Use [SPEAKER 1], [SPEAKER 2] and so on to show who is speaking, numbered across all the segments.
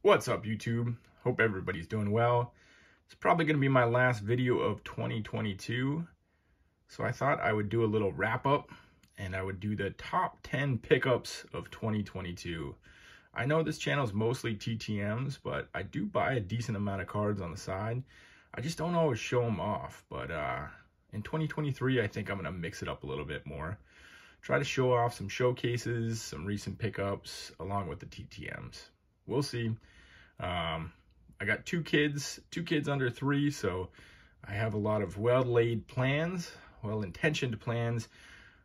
[SPEAKER 1] What's up, YouTube? Hope everybody's doing well. It's probably going to be my last video of 2022, so I thought I would do a little wrap up and I would do the top 10 pickups of 2022. I know this channel is mostly TTMs, but I do buy a decent amount of cards on the side. I just don't always show them off, but in 2023, I think I'm going to mix it up a little bit more. Try to show off some showcases, some recent pickups, along with the TTMs. We'll see. I got two kids under 3, so I have a lot of well-laid plans, well-intentioned plans,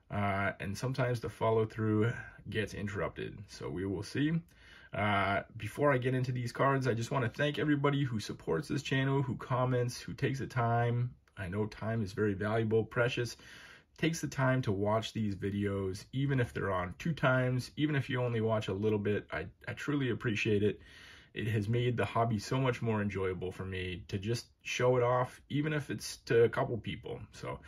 [SPEAKER 1] and sometimes the follow-through gets interrupted, so we will see. Before I get into these cards, I just want to thank everybody who supports this channel, who comments, who takes the time. I know time is very valuable, precious. Takes the time to watch these videos, even if they're on 2 times, even if you only watch a little bit. I truly appreciate it. It has made the hobby so much more enjoyable for me to just show it off, even if it's to a couple people. So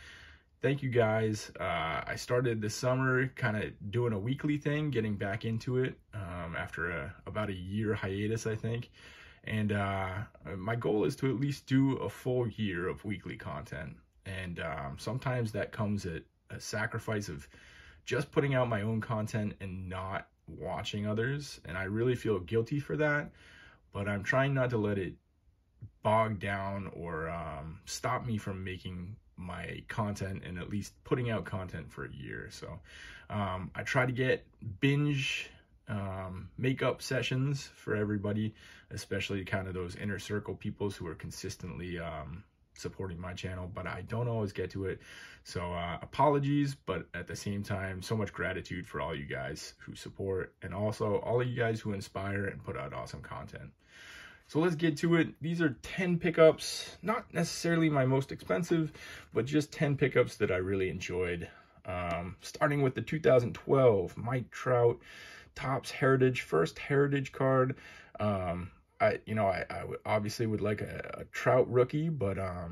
[SPEAKER 1] thank you guys. I started this summer kind of doing a weekly thing, getting back into it after about a year hiatus, I think. And my goal is to at least do a full year of weekly content. And sometimes that comes at a sacrifice of just putting out my own content and not watching others. And I really feel guilty for that. But I'm trying not to let it bog down or stop me from making my content and at least putting out content for a year. So I try to get binge makeup sessions for everybody, especially kind of those inner circle peoples who are consistently supporting my channel, but I don't always get to it. So apologies, but at the same time, so much gratitude for all you guys who support and also all of you guys who inspire and put out awesome content. So let's get to it. These are 10 pickups, not necessarily my most expensive, but just 10 pickups that I really enjoyed. Starting with the 2012 Mike Trout Topps Heritage, first Heritage card. I obviously would like a Trout rookie, but I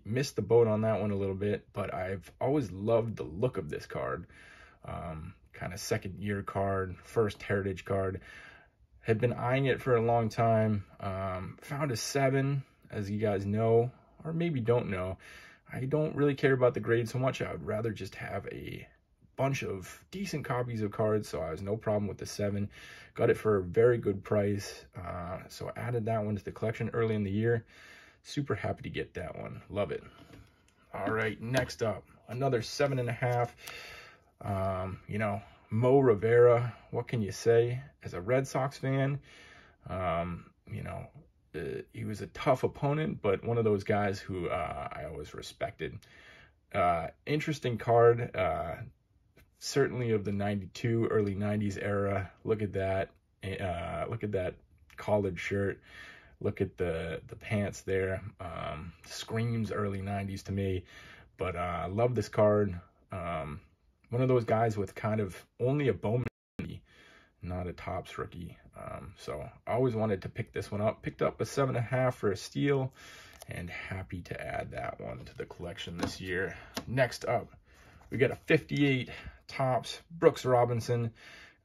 [SPEAKER 1] missed the boat on that one a little bit. But I've always loved the look of this card. Kind of second year card, first Heritage card. Had been eyeing it for a long time. Found a 7, as you guys know, or maybe don't know. I don't really care about the grade so much. I would rather just have a bunch of decent copies of cards, so I was no problem with the 7. Got it for a very good price, so I added that one to the collection early in the year. Super happy to get that one. Love it. All right, next up, another 7.5. Mo Rivera, what can you say? As a Red Sox fan, he was a tough opponent, but one of those guys who I always respected. Interesting card, certainly of the 92, early 90s era. Look at that. Look at that collared shirt. Look at the pants there. Screams early 90s to me, but I love this card. One of those guys with kind of only a Bowman, not a Topps rookie. So I always wanted to pick this one up. Picked up a 7.5 for a steal, and happy to add that one to the collection this year. Next up, we got a 58 Topps Brooks Robinson.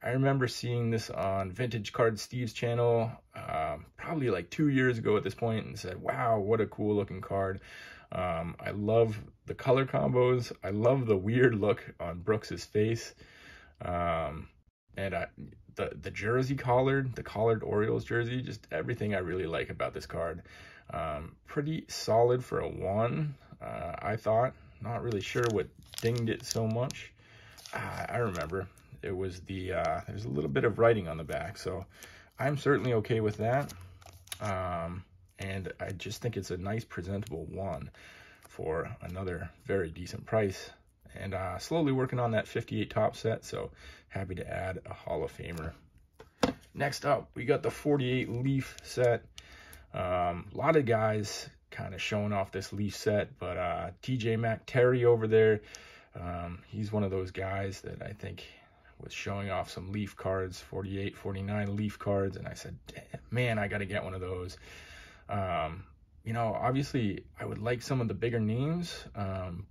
[SPEAKER 1] I remember seeing this on Vintage Card Steve's channel probably like 2 years ago at this point, and said, wow, what a cool looking card. I love the color combos. I love the weird look on Brooks's face. And the jersey collared, the collared Orioles jersey, just everything I really like about this card. Pretty solid for a 1, I thought. Not really sure what dinged it so much. I remember it was there's a little bit of writing on the back, so I'm certainly okay with that. And I just think it's a nice presentable 1 for another very decent price. And slowly working on that 58 top set, so happy to add a Hall of Famer. Next up, we got the 48 Leaf set. A lot of guys kind of showing off this Leaf set, but TJ McTerry over there, he's one of those guys that I think was showing off some Leaf cards, 48, 49 Leaf cards, and I said, man, I got to get one of those. Obviously I would like some of the bigger names,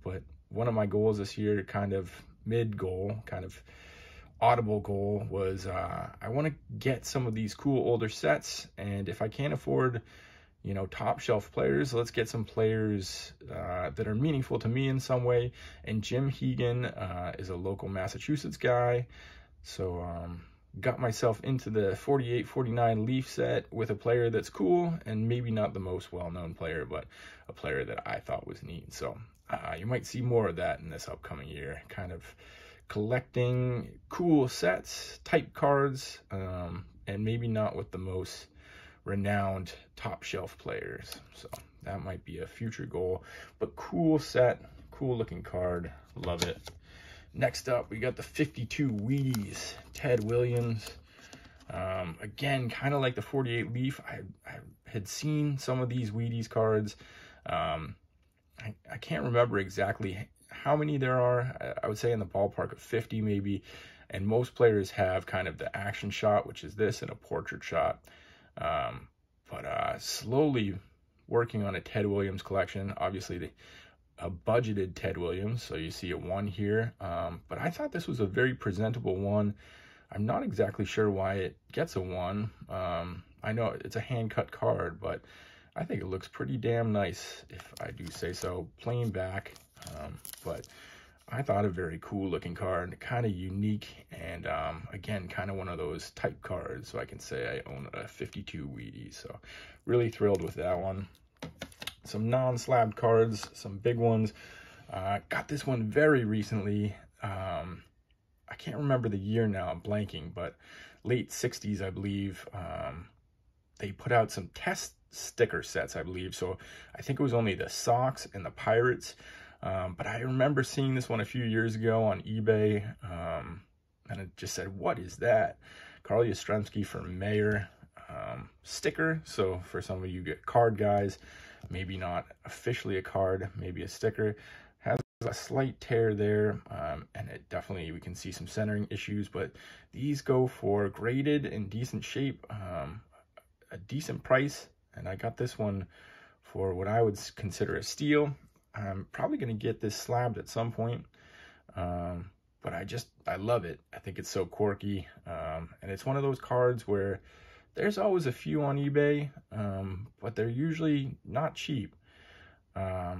[SPEAKER 1] but one of my goals this year, kind of mid-goal, kind of audible goal was I want to get some of these cool older sets, and if I can't afford, you know, top shelf players, let's get some players that are meaningful to me in some way. And Jim Hegan is a local Massachusetts guy, so got myself into the 48-49 Leaf set with a player that's cool, and maybe not the most well-known player, but a player that I thought was neat. So you might see more of that in this upcoming year, kind of collecting cool sets, type cards, and maybe not with the most renowned top shelf players. So that might be a future goal, but cool set, cool looking card, love it. Next up, we got the 52 Wheaties, Ted Williams. Again, kind of like the 48 Leaf, I had seen some of these Wheaties cards. I can't remember exactly how many there are. I would say in the ballpark of 50 maybe, and most players have kind of the action shot, which is this, and a portrait shot. But slowly working on a Ted Williams collection. Obviously a budgeted Ted Williams, so you see a 1 here, but I thought this was a very presentable one. I'm not exactly sure why it gets a 1. I know it's a hand cut card, but I think it looks pretty damn nice, if I do say so. Plain back, but I thought a very cool looking card, kind of unique, and again, kind of one of those type cards, so I can say I own a 52 Wheaties, so really thrilled with that one. Some non-slabbed cards, some big ones. Got this one very recently. I can't remember the year now, I'm blanking, but late 60s, I believe. They put out some test sticker sets, I believe, so I think it was only the Sox and the Pirates. But I remember seeing this one a few years ago on eBay, and it just said, what is that? Carl Yastrzemski for Mayor sticker. So for some of you card guys, maybe not officially a card, maybe a sticker. Has a slight tear there, and it definitely, we can see some centering issues, but these go for graded in decent shape, a decent price, and I got this one for what I would consider a steal. I'm probably going to get this slabbed at some point, but I love it. I think it's so quirky, and it's one of those cards where there's always a few on eBay, but they're usually not cheap.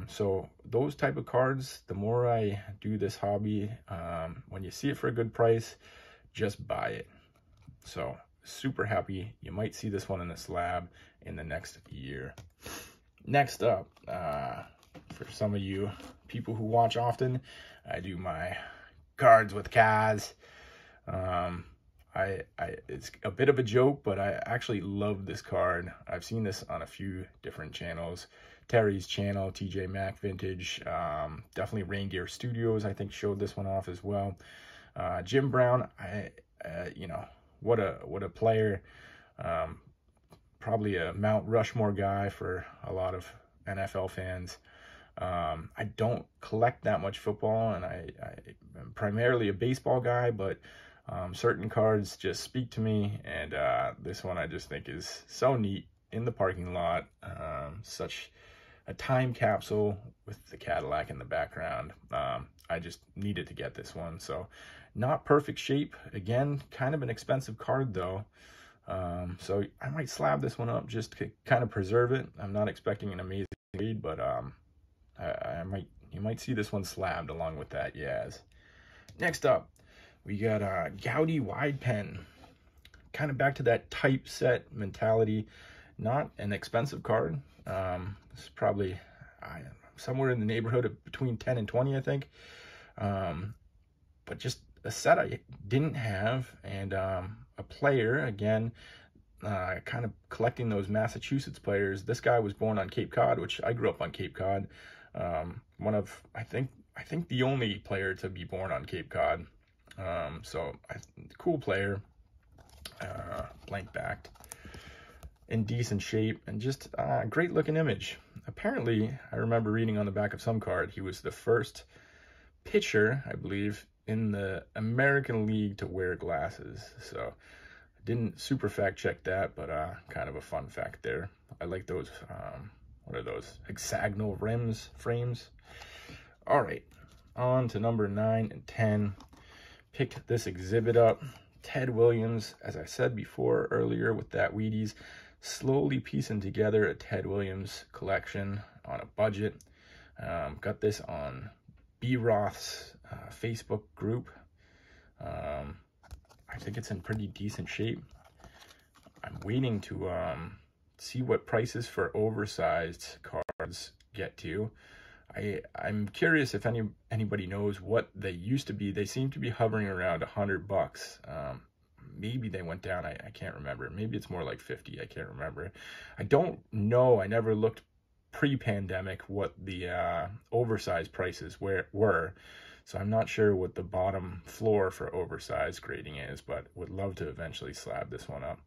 [SPEAKER 1] So those type of cards, the more I do this hobby, when you see it for a good price, just buy it. So super happy. You might see this one in the slab in the next year. Next up, for some of you people who watch often, I do my cards with Kaz. It's a bit of a joke, but I actually love this card. I've seen this on a few different channels. Terry's channel, TJ Mac Vintage, definitely Rain Gear Studios, I think, showed this one off as well. Jim Brown, you know, what a player. Probably a Mount Rushmore guy for a lot of NFL fans. I don't collect that much football, and I'm primarily a baseball guy, but certain cards just speak to me, and this one I just think is so neat in the parking lot. Such a time capsule with the Cadillac in the background. I just needed to get this one. So not perfect shape. Again, kind of an expensive card though. So I might slab this one up just to kind of preserve it. I'm not expecting an amazing read, but you might see this one slabbed along with that Yaz. Next up, we got a Goudey wide pen. Kind of back to that typeset mentality. Not an expensive card. It's probably somewhere in the neighborhood of between 10 and 20, I think. But just a set I didn't have, and a player, again, kind of collecting those Massachusetts players. This guy was born on Cape Cod, which I grew up on Cape Cod. One of, I think the only player to be born on Cape Cod. So cool player, blank backed, in decent shape, and just great looking image. Apparently, I remember reading on the back of some card, he was the first pitcher, I believe, in the American League to wear glasses. So I didn't super fact check that, but kind of a fun fact there. I like those, what are those, hexagonal frames. All right, on to number 9 and 10. picked this exhibit up. Ted Williams, as I said before earlier with that Wheaties, slowly piecing together a Ted Williams collection on a budget. Got this on B. Roth's Facebook group. I think it's in pretty decent shape. I'm waiting to see what prices for oversized cards get to. I'm curious if anybody knows what they used to be. They seem to be hovering around $100. Maybe they went down. I can't remember. Maybe it's more like 50. I can't remember. I don't know. I never looked pre-pandemic what the oversized prices were. So I'm not sure what the bottom floor for oversized grading is, but would love to eventually slab this one up.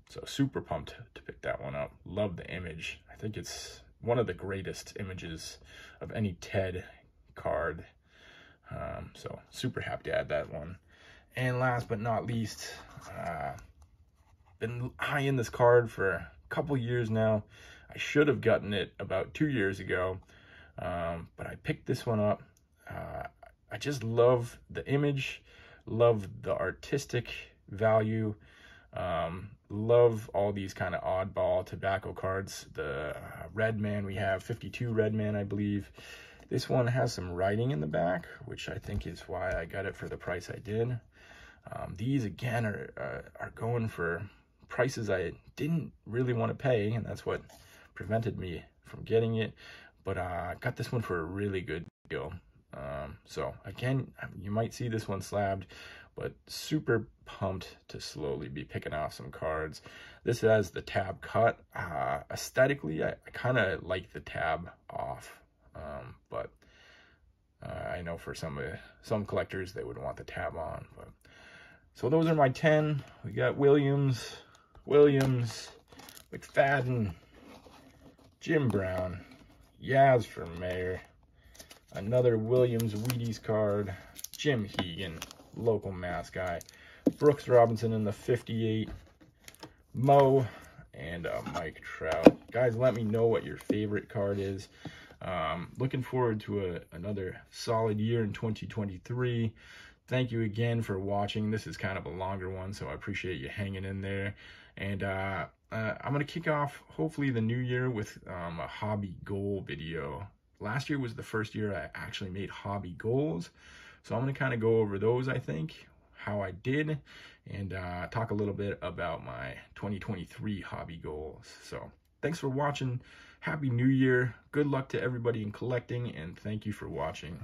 [SPEAKER 1] So super pumped to pick that one up. Love the image. I think it's one of the greatest images of any Ted card. So super happy to add that one. And last but not least, been eyeing this card for a couple years now. I should have gotten it about 2 years ago, but I picked this one up. I just love the image, love the artistic value, love all these kind of oddball tobacco cards. The Redman, we have 52 Redman, I believe. This one has some writing in the back, which I think is why I got it for the price I did. These again are going for prices I didn't really want to pay, and that's what prevented me from getting it. But I got this one for a really good deal. So again, you might see this one slabbed, but super pumped to slowly be picking off some cards. This has the tab cut. Aesthetically, I kind of like the tab off, but I know for some collectors they would want the tab on. But so those are my 10. We got Williams, McFadden, Jim Brown, Yaz for mayor, another Williams Wheaties card, Jim Hegan, local Mass guy, Brooks Robinson in the 58, Mo, and Mike Trout. Guys, let me know what your favorite card is. Looking forward to another solid year in 2023. Thank you again for watching. This is kind of a longer one, so I appreciate you hanging in there. And I'm going to kick off, hopefully, the new year with a hobby goal video. Last year was the first year I actually made hobby goals. So I'm going to kind of go over those, I think, how I did, and talk a little bit about my 2023 hobby goals. So thanks for watching. Happy New Year. Good luck to everybody in collecting, and thank you for watching.